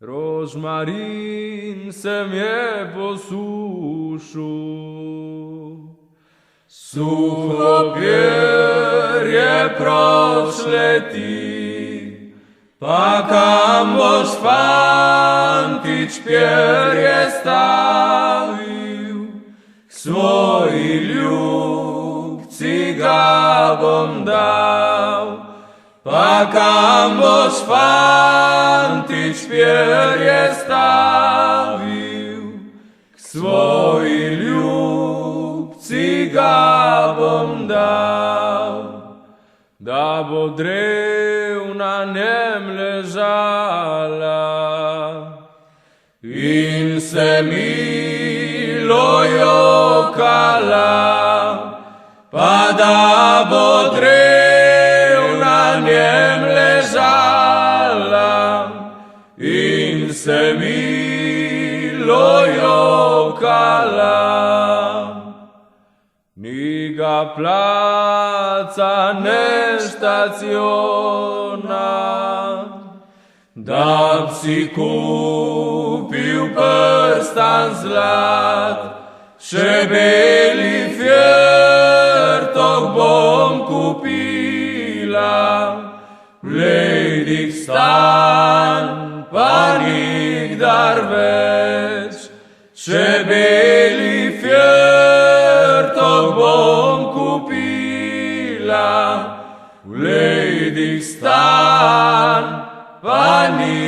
Rožmarin se mi je posušil, suho perje prošleti, pa kam boš fantič perje stavil, k svoji ljubci ga bom dal. Pa kam boš fantič perje stavil, k svoji ljubci ga bom dal. Da bo drev na njem ležala in se milo jokala, pa da bo drev na njem ležala in se milo jokala. Ni ga placa ne štaciona, da bi si kupil prstan zlat, še beli fjertok bom kupila. Lejdik stan, pa nikdar več, še beli fjertok bom kupila. Lejdik stan, pa nikdar več.